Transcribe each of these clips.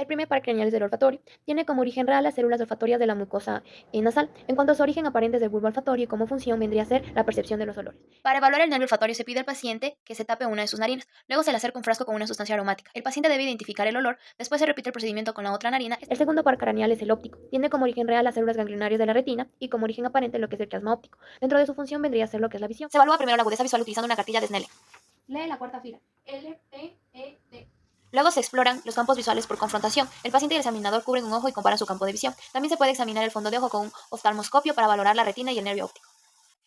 El primer par craneal es el olfatorio. Tiene como origen real las células olfatorias de la mucosa nasal. En cuanto a su origen aparente es del bulbo olfatorio y como función vendría a ser la percepción de los olores. Para evaluar el nervio olfatorio se pide al paciente que se tape una de sus narinas. Luego se le acerca un frasco con una sustancia aromática. El paciente debe identificar el olor. Después se repite el procedimiento con la otra narina. El segundo par craneal es el óptico. Tiene como origen real las células ganglionarias de la retina y como origen aparente lo que es el chiasma óptico. Dentro de su función vendría a ser lo que es la visión. Se evalúa primero la agudeza visual utilizando una cartilla de Snellen. Lee la cuarta fila. L, T, E, D. Luego se exploran los campos visuales por confrontación. El paciente y el examinador cubren un ojo y comparan su campo de visión. También se puede examinar el fondo de ojo con un oftalmoscopio para valorar la retina y el nervio óptico.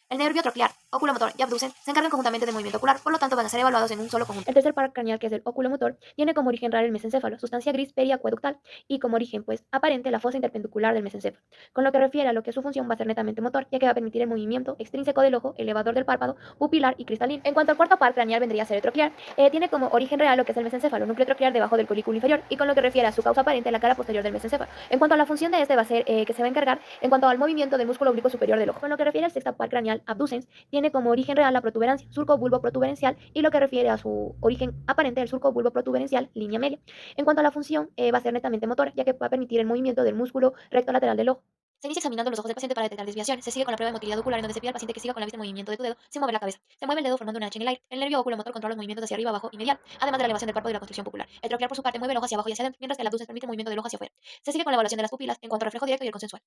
El nervio troclear, oculomotor y abducen se encargan conjuntamente del movimiento ocular, por lo tanto van a ser evaluados en un solo conjunto. El tercer par craneal, que es el oculomotor, tiene como origen real el mesencéfalo, sustancia gris periacueductal, y como origen, pues, aparente la fosa interpendicular del mesencéfalo. Con lo que refiere a lo que su función va a ser netamente motor, ya que va a permitir el movimiento extrínseco del ojo, elevador del párpado, pupilar y cristalino. En cuanto al cuarto par craneal vendría a ser el troclear, tiene como origen real lo que es el mesencéfalo, núcleo troclear debajo del colículo inferior, y con lo que refiere a su causa aparente la cara posterior del mesencéfalo. En cuanto a la función de este va a ser que se va a encargar en cuanto al movimiento del músculo oblicuo superior del ojo. Con lo que refiere al sexto par craneal abducens, tiene como origen real la protuberancia, surco bulbo protuberencial, y lo que refiere a su origen aparente, el surco bulbo protuberencial, línea media. En cuanto a la función, va a ser netamente motora, ya que va a permitir el movimiento del músculo recto lateral del ojo. Se inicia examinando los ojos del paciente para detectar desviaciones. Se sigue con la prueba de motilidad ocular, en donde se pide al paciente que siga con la vista en movimiento de tu dedo sin mover la cabeza. Se mueve el dedo formando una H en el aire. El nervio oculomotor controla los movimientos hacia arriba, abajo y medial, además de la elevación del párpado y la construcción pupilar. El troclear, por su parte, mueve el ojo hacia abajo y hacia adentro, mientras que el abducens permite el movimiento del ojo hacia afuera. Se sigue con la evaluación de las pupilas en cuanto al reflejo directo y el consensual.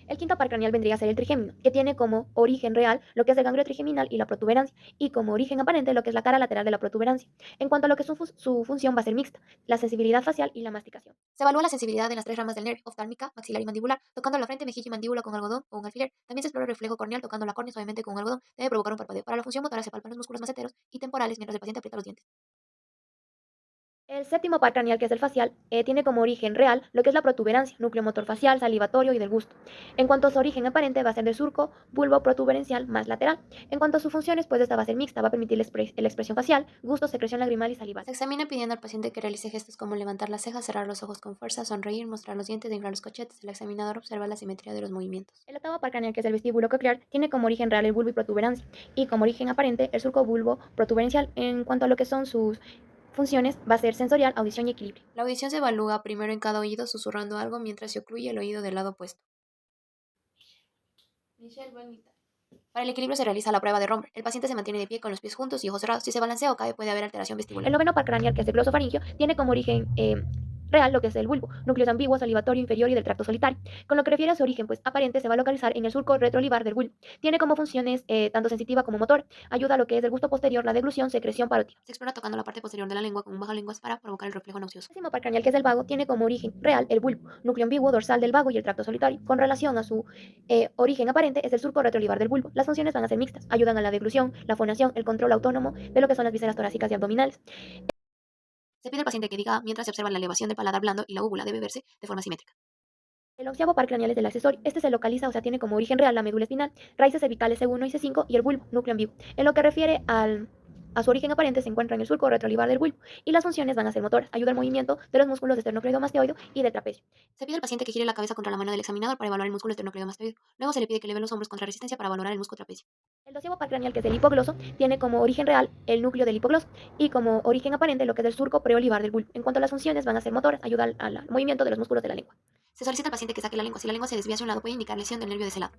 El quinto par craneal vendría a ser el trigémino, que tiene como origen real lo que es el ganglio trigeminal y la protuberancia, y como origen aparente lo que es la cara lateral de la protuberancia. En cuanto a lo que su función va a ser mixta, la sensibilidad facial y la masticación. Se evalúa la sensibilidad en las tres ramas del nervio, oftálmica, maxilar y mandibular, tocando la frente, mejilla y mandíbula con algodón o un alfiler. También se explora el reflejo corneal tocando la córnea suavemente con un algodón. Debe provocar un parpadeo. Para la función motora se palpan los músculos maceteros y temporales mientras el paciente aprieta los dientes. El séptimo par craneal, que es el facial, tiene como origen real lo que es la protuberancia, núcleo motor facial, salivatorio y del gusto. En cuanto a su origen aparente, va a ser del surco bulbo protuberencial más lateral. En cuanto a sus funciones, pues esta va a ser mixta, va a permitir la expresión facial, gusto, secreción lagrimal y salival. Se examina pidiendo al paciente que realice gestos como levantar las cejas, cerrar los ojos con fuerza, sonreír, mostrar los dientes e inflar los cachetes. El examinador observa la simetría de los movimientos. El octavo par craneal, que es el vestíbulo coclear, tiene como origen real el bulbo y protuberancia, y como origen aparente el surco bulbo protuberencial. En cuanto a lo que son sus funciones, va a ser sensorial, audición y equilibrio. La audición se evalúa primero en cada oído susurrando algo mientras se ocluye el oído del lado opuesto. Para el equilibrio se realiza la prueba de Romber. El paciente se mantiene de pie con los pies juntos y ojos cerrados. Si se balancea o cae puede haber alteración vestibular. El noveno par craneal, que es el glosofaringio, tiene como origen real lo que es el bulbo, núcleos ambiguos, salivatorio inferior y del tracto solitario. Con lo que refiere a su origen, pues aparente, se va a localizar en el surco retroolivar del bulbo. Tiene como funciones tanto sensitiva como motor. Ayuda a lo que es el gusto posterior, la deglución, secreción parótida. Se explora tocando la parte posterior de la lengua con un bajalenguas para provocar el reflejo nauseoso. El décimo par craneal, que es el vago, tiene como origen real el bulbo, núcleo ambiguo, dorsal del vago y el tracto solitario. Con relación a su origen aparente, es el surco retroolivar del bulbo. Las funciones van a ser mixtas. Ayudan a la deglución, la fonación, el control autónomo de lo que son las vísceras torácicas y abdominales. Se pide al paciente que diga mientras se observa la elevación del paladar blando y la úvula debe verse de forma simétrica. El onceavo par craneal es del accesorio. Este se localiza, o sea, tiene como origen real la médula espinal, raíces cervicales C1 y C5 y el bulbo, núcleo ambiguo. En lo que refiere a su origen aparente, se encuentra en el surco retroolivar del bulbo y las funciones van a ser motoras. Ayuda al movimiento de los músculos esternocleidomastoideo y del trapecio. Se pide al paciente que gire la cabeza contra la mano del examinador para evaluar el músculo esternocleidomastoideo. Luego se le pide que eleve los hombros contra resistencia para valorar el músculo trapecio. El doceavo par craneal, que es el hipogloso, tiene como origen real el núcleo del hipogloso y como origen aparente lo que es el surco preolivar del bulbo. En cuanto a las funciones, van a ser motoras, ayuda al movimiento de los músculos de la lengua. Se solicita al paciente que saque la lengua. Si la lengua se desvía hacia un lado, puede indicar lesión del nervio de ese lado.